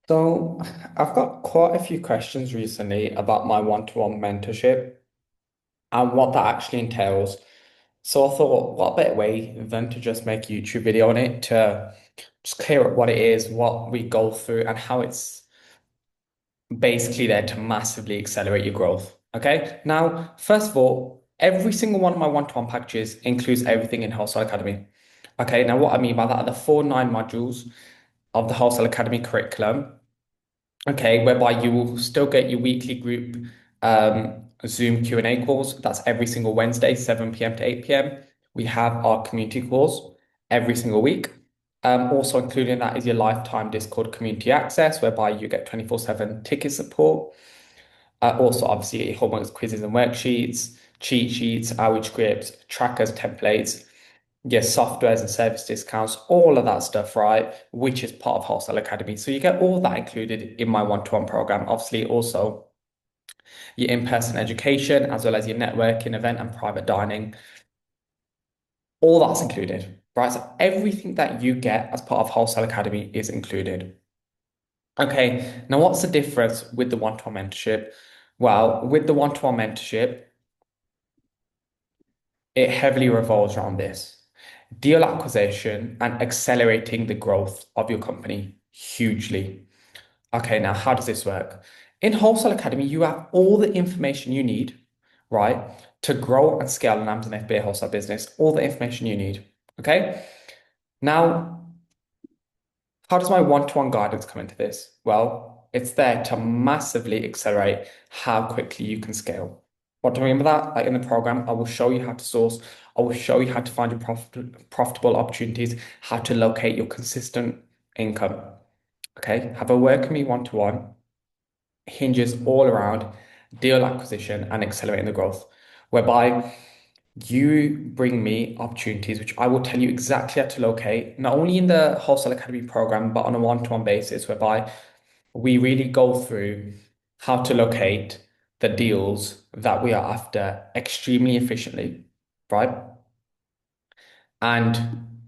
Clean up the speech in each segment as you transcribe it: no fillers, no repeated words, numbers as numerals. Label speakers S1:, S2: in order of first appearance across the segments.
S1: So, I've got quite a few questions recently about my one-to-one mentorship and what that actually entails. So I thought, what better way than to just make a YouTube video on it to just clear up what it is, what we go through, and how it's basically there to massively accelerate your growth. Okay. Now, first of all, every single one of my one-to-one packages includes everything in Wholesale Academy. Okay. Now, what I mean by that are the four nine modules of the Wholesale Academy curriculum. Okay, whereby you will still get your weekly group Zoom Q&A calls. That's every single Wednesday, 7 p.m. to 8 p.m. We have our community calls every single week. Also included in that is your lifetime Discord community access, whereby you get 24/7 ticket support. Also, obviously, homeworks, quizzes, and worksheets, cheat sheets, outreach scripts, trackers, templates, yes, softwares and service discounts, all of that stuff, right? Which is part of Wholesale Academy. So you get all that included in my one-to-one program. Obviously, also your in-person education, as well as your networking event and private dining. All that's included, right? So everything that you get as part of Wholesale Academy is included. Okay, now what's the difference with the one-to-one mentorship? Well, with the one-to-one mentorship, it heavily revolves around this deal acquisition and accelerating the growth of your company hugely. Okay, now how does this work? In Wholesale Academy, you have all the information you need, right, to grow and scale an Amazon FBA wholesale business, all the information you need. Okay, now how does my one-to-one guidance come into this? Well, it's there to massively accelerate how quickly you can scale. What do I mean by that? Like in the program, I will show you how to source, I will show you how to find your profitable opportunities, how to locate your consistent income. Okay, have a work with me one-to-one hinges all around deal acquisition and accelerating the growth, whereby you bring me opportunities which I will tell you exactly how to locate, not only in the Wholesale Academy program, but on a one-to-one basis, whereby we really go through how to locate the deals that we are after extremely efficiently, right? And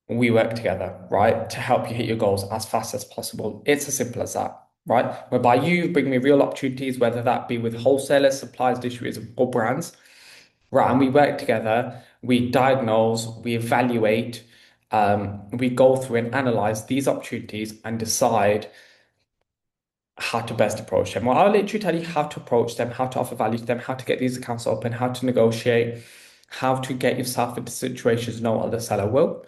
S1: we work together, right, to help you hit your goals as fast as possible. It's as simple as that, right? Whereby you bring me real opportunities, whether that be with wholesalers, suppliers, distributors, or brands, right? And we work together, we diagnose, we evaluate, we go through and analyze these opportunities and decide how to best approach them. Well, I'll literally tell you how to approach them, how to offer value to them, how to get these accounts open, how to negotiate, how to get yourself into situations no other seller will,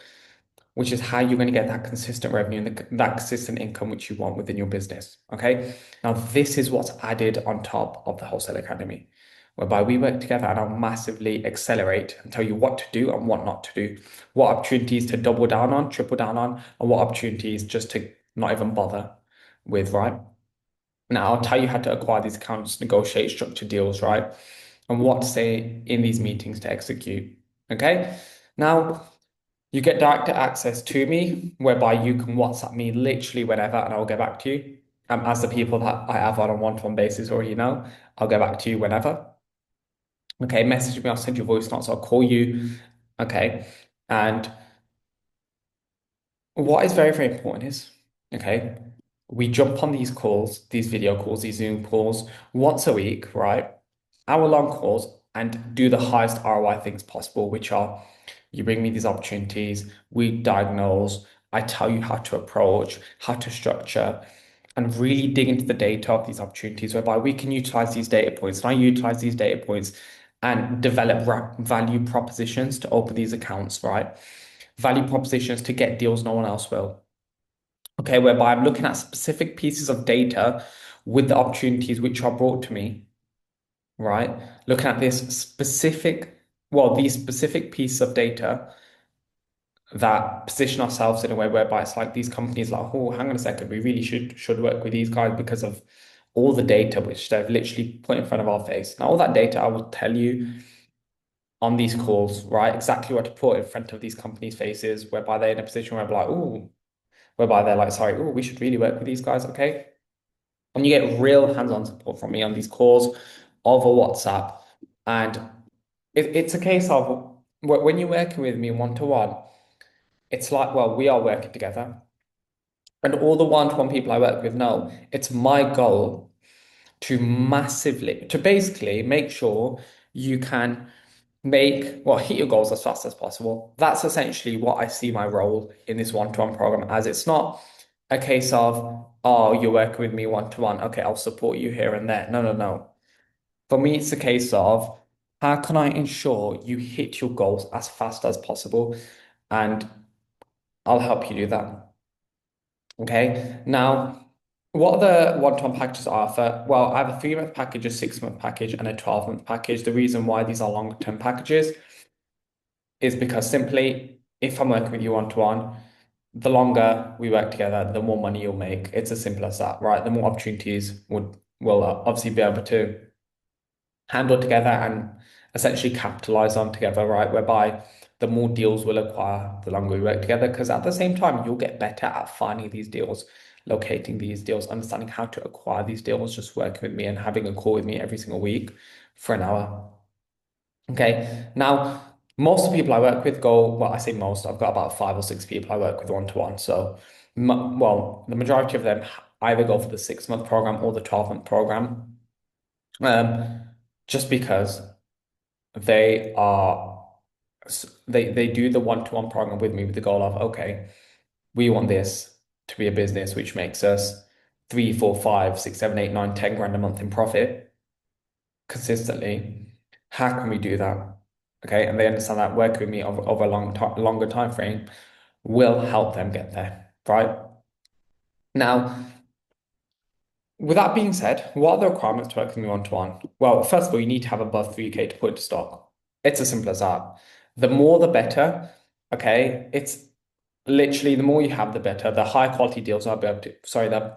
S1: which is how you're going to get that consistent revenue and that consistent income which you want within your business. Okay. Now, this is what's added on top of the Wholesale Academy, whereby we work together and I'll massively accelerate and tell you what to do and what not to do, what opportunities to double down on, triple down on, and what opportunities just to not even bother with, right? Now, I'll tell you how to acquire these accounts, negotiate structured deals, right? And what to say in these meetings to execute. Okay. Now, you get direct access to me, whereby you can WhatsApp me literally whenever, and I'll get back to you. As the people that I have on a one-to-one basis already know, I'll get back to you whenever. Okay, message me, I'll send you a voice notes, I'll call you. Okay. And what is very, very important is, okay, we jump on these calls, these video calls, these Zoom calls once a week, right? Hour-long calls and do the highest ROI things possible, which are you bring me these opportunities, we diagnose, I tell you how to approach, how to structure, and really dig into the data of these opportunities, whereby we can utilize these data points. And I utilize these data points and develop value propositions to open these accounts, right? Value propositions to get deals no one else will. Okay, whereby I'm looking at specific pieces of data with the opportunities which are brought to me, right? Looking at these specific pieces of data that position ourselves in a way whereby it's like these companies like, oh, hang on a second, we really should work with these guys because of all the data which they've literally put in front of our face. Now, all that data I will tell you on these calls, right? Exactly what to put in front of these companies' faces, whereby they're in a position where they're like, oh, whereby they're like, sorry, oh, we should really work with these guys, okay? And you get real hands-on support from me on these calls over WhatsApp. And it's a case of when you're working with me one-to-one, it's like, well, we are working together. And all the one-to-one people I work with know it's my goal to basically make sure you can hit your goals as fast as possible. That's essentially what I see my role in this one-to-one program as. It's not a case of, oh, you're working with me one-to-one. Okay, I'll support you here and there. No, no, no. For me, it's a case of how can I ensure you hit your goals as fast as possible? And I'll help you do that. Okay. Now, what the one-to-one packages are for? Well, I have a 3-month package, a 6-month package, and a 12-month package. The reason why these are longer-term packages is because simply, if I'm working with you one-to-one, the longer we work together, the more money you'll make. It's as simple as that, right? The more opportunities will obviously be able to handle together and essentially capitalize on together, right? Whereby the more deals we'll acquire, the longer we work together. Because at the same time, you'll get better at finding these deals, locating these deals, understanding how to acquire these deals, just working with me and having a call with me every single week for an hour. Okay. Now, most of the people I work with well, I say most, I've got about 5 or 6 people I work with one-to-one. So, well, the majority of them either go for the 6-month program or the 12-month program. Um, just because they are they do the one-to-one program with me with the goal of, okay, we want this to be a business which makes us 3, 4, 5, 6, 7, 8, 9, 10 grand a month in profit consistently. How can we do that? Okay, and they understand that working with me over a longer time frame will help them get there, right? Now, with that being said, what are the requirements to working one-to-one? Well, first of all, you need to have above 3K to put into stock. It's as simple as that. The more the better. Okay. It's literally the more you have, the better. The high quality deals I'll be able to, sorry, the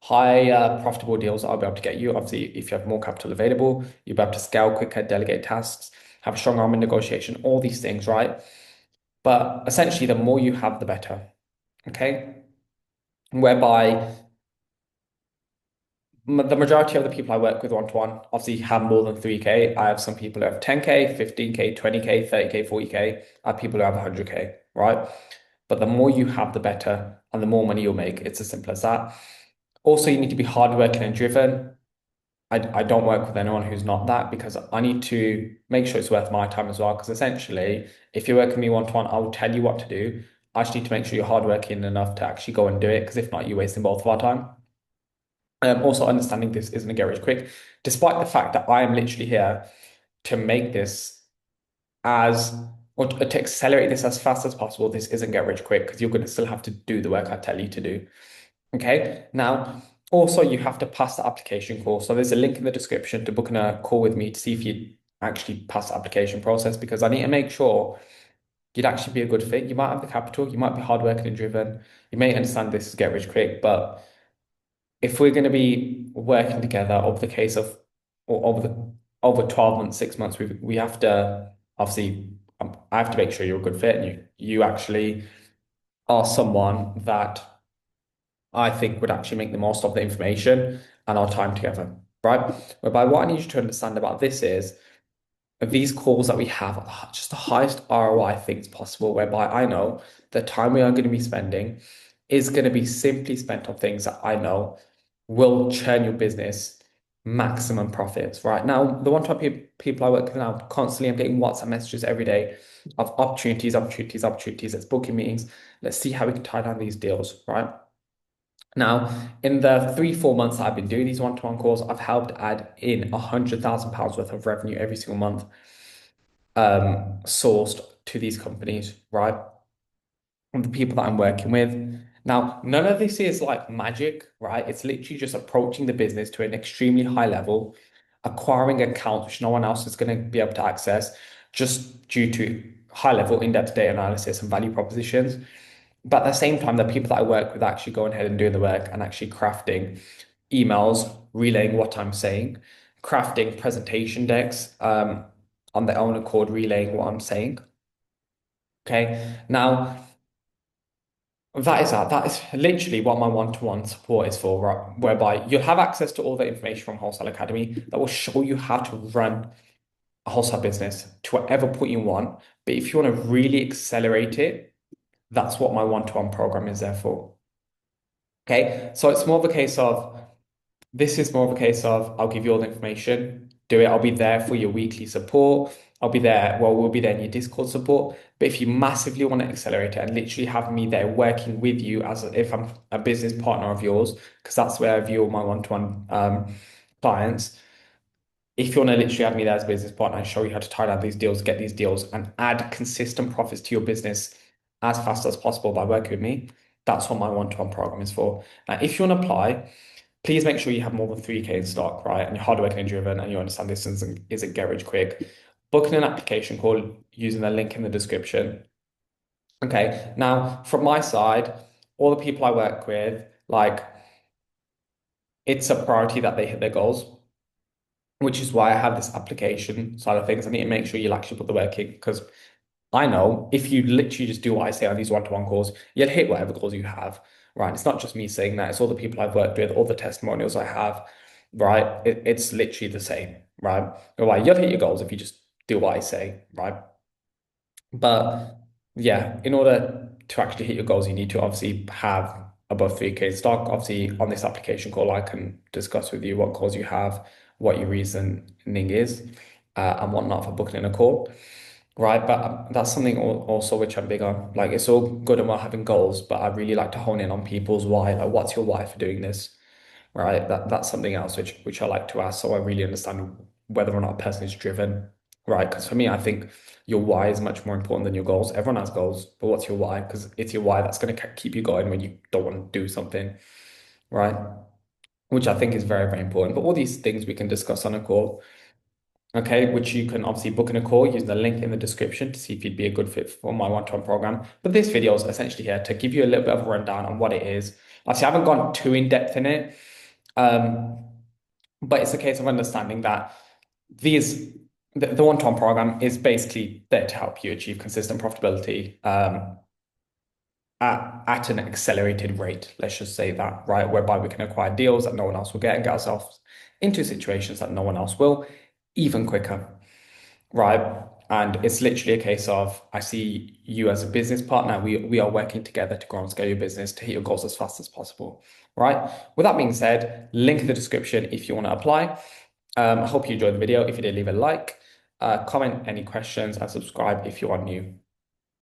S1: high profitable deals I'll be able to get you. Obviously, if you have more capital available, you'll be able to scale quicker, delegate tasks, have a strong arm in negotiation, all these things, right? But essentially, the more you have, the better. Okay. Whereby the majority of the people I work with one-to-one obviously have more than 3K. I have some people who have 10K, 15K, 20K, 30K, 40K. I have people who have 100K, right? But the more you have, the better, and the more money you'll make. It's as simple as that. Also, you need to be hardworking and driven. I don't work with anyone who's not that because I need to make sure it's worth my time as well. Because essentially, if you're working with me one-to-one, I will tell you what to do. I just need to make sure you're hardworking enough to actually go and do it. Because if not, you're wasting both of our time. Also understanding this isn't a get rich quick, despite the fact that I am literally here to make this as or to accelerate this as fast as possible. This isn't get rich quick because you're going to still have to do the work I tell you to do. Okay. Now, also you have to pass the application course. So there's a link in the description to booking a call with me to see if you actually pass the application process because I need to make sure you'd actually be a good fit. You might have the capital, you might be hardworking and driven, you may understand this is get rich quick, but if we're going to be working together over the case of or over 12 months, 6 months, we have to obviously I have to make sure you're a good fit and you actually are someone that I think would actually make the most of the information and our time together, right? Whereby what I need you to understand about this is these calls that we have are just the highest ROI things possible, whereby I know the time we are going to be spending is going to be simply spent on things that I know will churn your business maximum profits. Right now, the one-time people I work with now, constantly I'm getting WhatsApp messages every day of opportunities, opportunities, opportunities. Let's book in meetings. Let's see how we can tie down these deals, right? Now, in the 3, 4 months that I've been doing these one-to-one calls, I've helped add in £100,000 worth of revenue every single month, sourced to these companies, right? From the people that I'm working with. Now, none of this is like magic, right? It's literally just approaching the business to an extremely high level, acquiring accounts which no one else is going to be able to access just due to high level in-depth data analysis and value propositions. But at the same time, the people that I work with actually going ahead and doing the work and actually crafting emails, relaying what I'm saying, crafting presentation decks, on their own accord, relaying what I'm saying. Okay. Now, that is literally what my one-to-one support is for, right? Whereby you'll have access to all the information from Wholesale Academy that will show you how to run a wholesale business to whatever point you want. But if you want to really accelerate it, that's what my one-to-one program is there for. Okay, so it's more of a case of this is more of a case of I'll give you all the information, do it. I'll be there for your weekly support. I'll be there. Well, we'll be there in your Discord support. But if you massively want to accelerate it and literally have me there working with you as if I'm a business partner of yours, because that's where I view all my one-to-one clients. If you want to literally have me there as a business partner and show you how to tie down these deals, get these deals, and add consistent profits to your business as fast as possible by working with me, that's what my one-to-one program is for. Now, if you want to apply, please make sure you have more than 3K in stock, right? And you're hardworking and driven and you understand this isn't get rich quick. Book an application call using the link in the description. Okay. Now, from my side, all the people I work with, like, it's a priority that they hit their goals, which is why I have this application side of things. I need to make sure you'll actually put the work in because I know if you literally just do what I say on these one-to-one calls, you'll hit whatever goals you have, right? It's not just me saying that, it's all the people I've worked with, all the testimonials I have, right? It's literally the same, right? Right, you'll hit your goals if you just do what I say, right? But yeah, in order to actually hit your goals, you need to obviously have above 3K in stock. Obviously, on this application call, I can discuss with you what goals you have, what your reasoning is, and whatnot for booking in a call. Right, but that's something also which I'm big on. Like, it's all good and well having goals, but I really like to hone in on people's why. Like, what's your why for doing this? Right, that's something else which I like to ask, so I really understand whether or not a person is driven. Right, because for me, I think your why is much more important than your goals. Everyone has goals, but what's your why? Because it's your why that's going to keep you going when you don't want to do something. Right, which I think is very, very important. But all these things we can discuss on a call. Okay, which you can obviously book in a call using the link in the description to see if you'd be a good fit for my one-to-one program. But this video is essentially here to give you a little bit of a rundown on what it is. Obviously, I haven't gone too in depth in it, um, but it's a case of understanding that these the one-to-one program is basically there to help you achieve consistent profitability at an accelerated rate. Let's just say that, right? Whereby we can acquire deals that no one else will get and get ourselves into situations that no one else will, even quicker. Right. And it's literally a case of I see you as a business partner. We are working together to grow and scale your business to hit your goals as fast as possible. Right. With that being said, link in the description if you want to apply. I hope you enjoyed the video. If you did, leave a like, comment any questions, and subscribe if you are new.